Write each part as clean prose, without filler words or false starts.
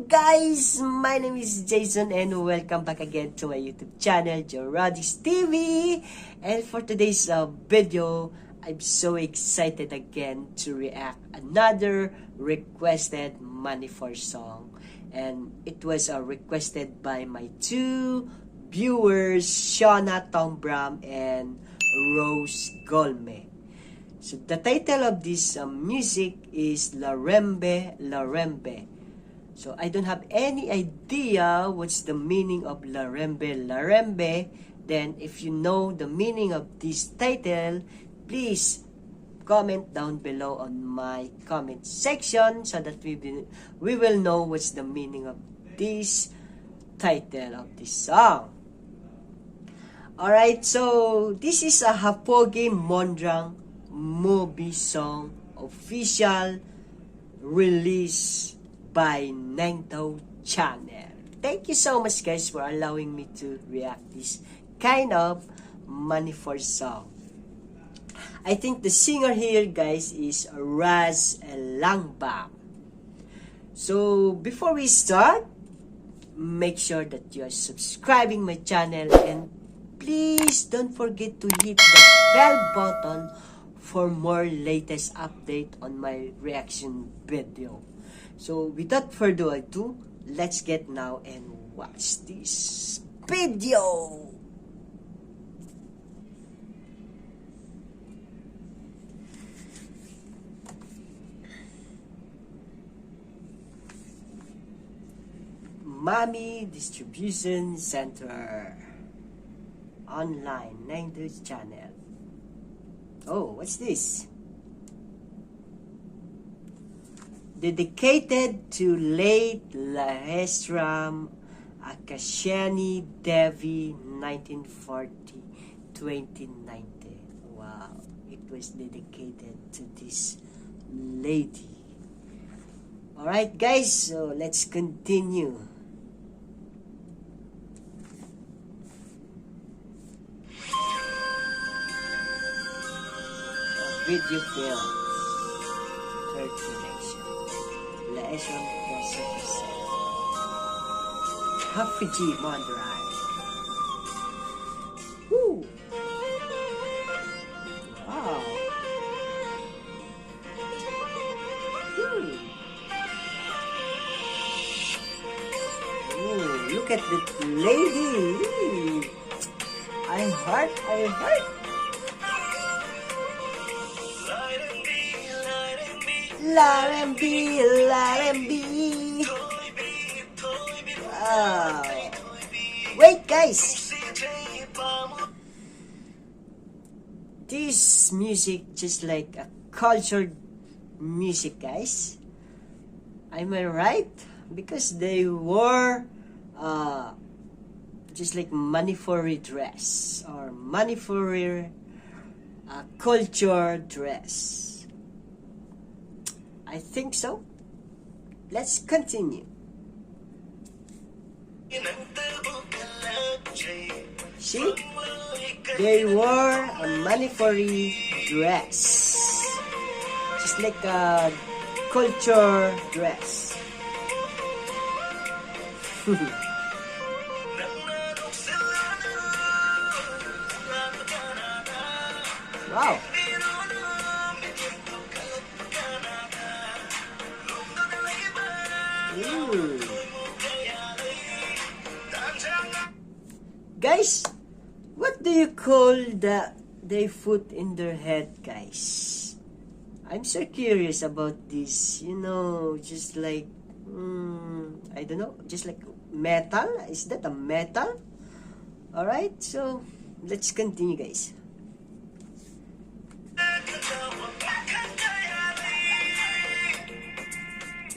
guys! My name is Jason and welcome back again to my YouTube channel, Joradis TV. And for today's video, I'm so excited again to react another requested Manipur song. And it was requested by my two viewers, Shauna Tombram and Rose Golme. So the title of this music is Lairembi Lairembi. So I don't have any idea what's the meaning of Lairembi Lairembi. Then if you know the meaning of this title, please comment down below on my comment section so that we will know what's the meaning of this title of this song. Alright, so this is a Happugi Mondrang movie song official release by Ningthou Channel. Thank you so much guys for allowing me to react this kind of Manipur song. I think the singer here guys is Lairembi. So before we start, make sure that you are subscribing my channel and please don't forget to hit the bell button for more latest update on my reaction video. So without further ado, let's get now and watch this video. Mommy Distribution Center online Ningthou Channel. Oh, what's this? Dedicated to late Lairembi Akashani Devi 1940-2019. Wow, it was dedicated to this lady. Alright guys, so let's continue. Video film. Third connection. Lairembi Happugi Mondrang. Woo! Wow! Ooh, look at the lady! I heart. Lairembi Lairembi. Wow. Wait guys. This music just like a cultured music guys. Am I right? Because they wore just like Manipuri dress or Manipuri culture dress. I think so. Let's continue. See? They wore a Manipuri dress. Just like a culture dress. Wow. Guys, what do you call they put in their head, guys? I'm so curious about this. You know, just like I don't know, just like metal. Is that a metal? All right, so let's continue, guys.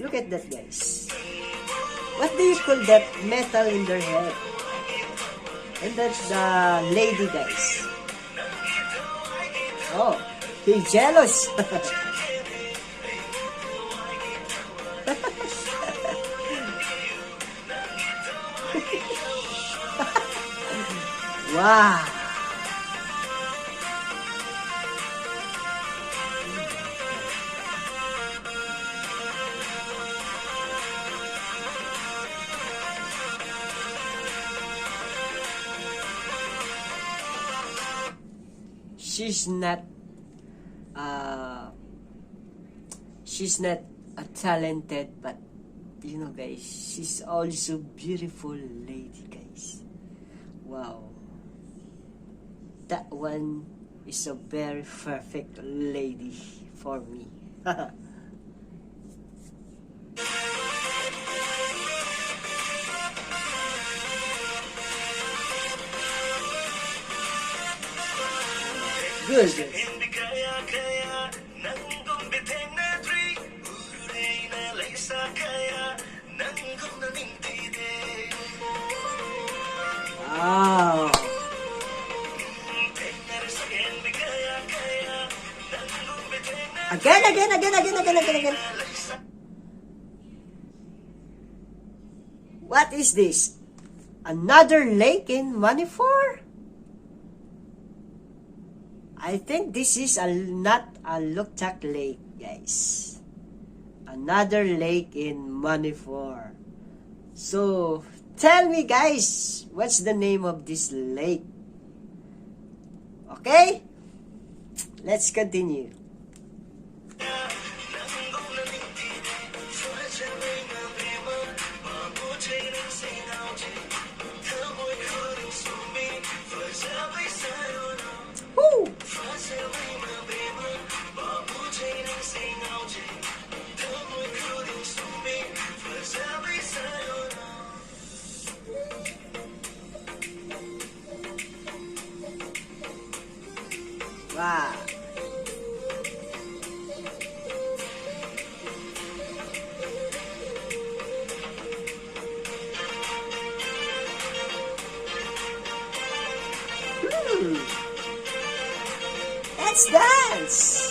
Look at that, guys. What do you call that metal in their head? And that's the lady, guys. Oh, he's jealous. Wow. she's not uh, she's not a talented, but you know guys, she's also beautiful lady guys. Wow, that one is a very perfect lady for me. Good. Wow. Again. What is this? Another lake in Manipur? I think this is not a Loktak lake, guys. Another lake in Manipur. So, tell me guys, what's the name of this lake? Okay? Let's continue. Woo! Wow. Let's dance.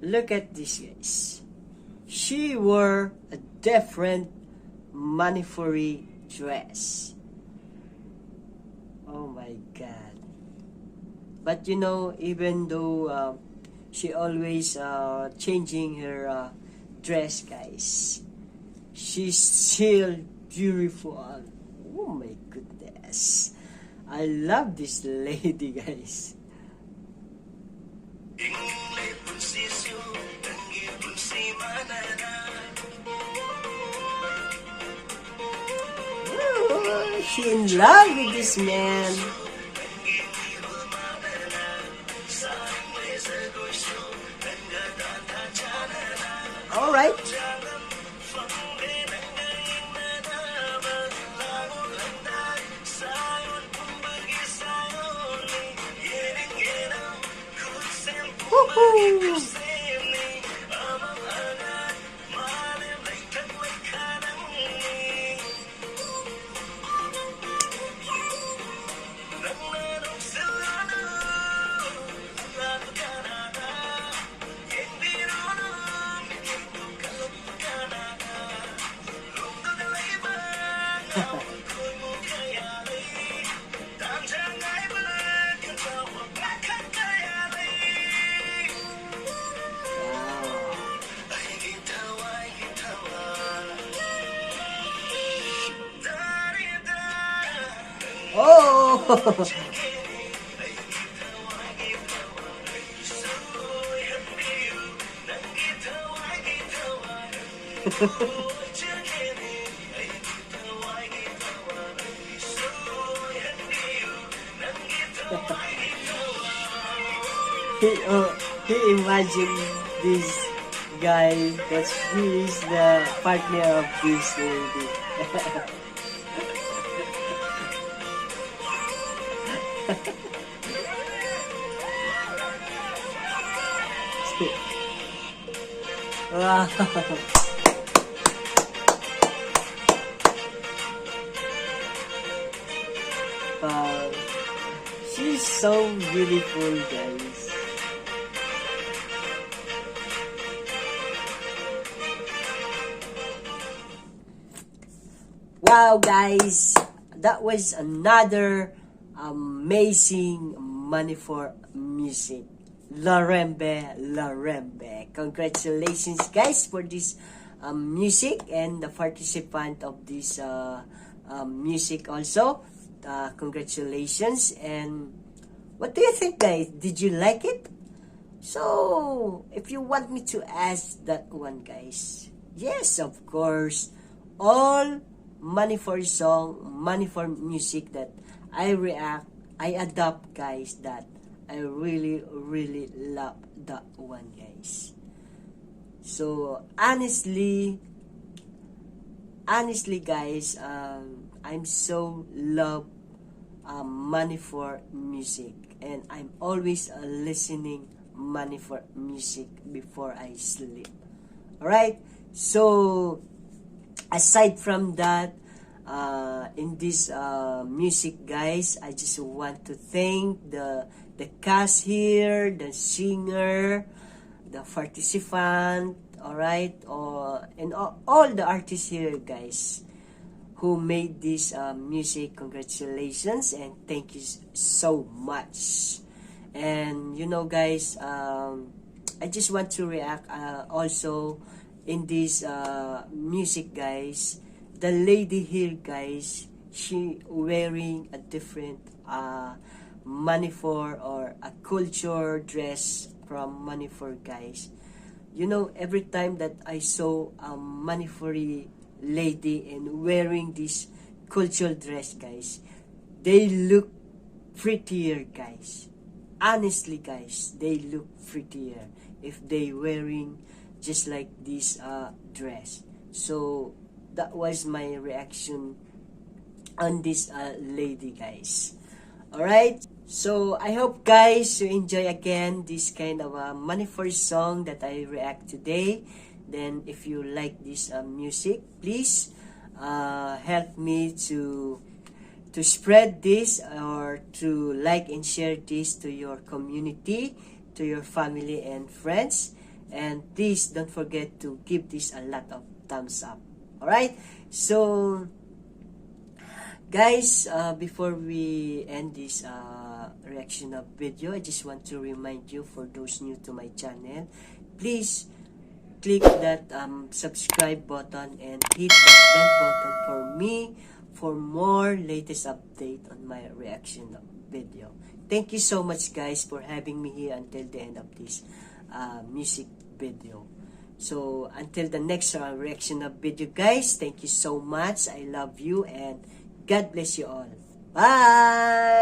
Look at this guys. She wore a different Manipuri dress. Oh my god. But you know, even though she always changing her dress guys, she's still beautiful. Oh my goodness. I love this lady guys. Ooh, she in love with this man. All right. Woohoo! Oh! he imagined this guy that he is the partner of this lady. Wow. Wow. She's so beautiful, guys. Wow, guys. That was another amazing Manipur music. Lairembi Lairembi. Congratulations guys for this music and the participant of this music also. Congratulations. And what do you think guys? Did you like it? So, if you want me to ask that one guys, yes, of course, all Manipur song, Manipur music that I react, I adopt guys, that I really, really love that one guys. So, honestly guys, I'm so love Manipur music, and I'm always listening Manipur music before I sleep. Alright, so aside from that, in this music guys, I just want to thank the cast here, the singer, the participant, alright, and all the artists here guys who made this music. Congratulations and thank you so much. And you know guys, I just want to react also in this music guys. The lady here guys, she wearing a different Manipur or a culture dress from Manipur guys. You know, every time that I saw a Manipuri lady and wearing this cultural dress guys, they look prettier guys. Honestly guys, they look prettier if they wearing just like this dress. So that was my reaction on this lady guys. Alright, so I hope guys you enjoy again this kind of Manipur song that I react today. Then if you like this music, please help me to spread this, or to like and share this to your community, to your family and friends. And please don't forget to give this a lot of thumbs up. Alright, so guys, before we end this reaction of video, I just want to remind you, for those new to my channel, please click that subscribe button and hit that bell button for me for more latest update on my reaction video. Thank you so much guys for having me here until the end of this music video. So until the next reaction of video guys, thank you so much. I love you and God bless you all. Bye!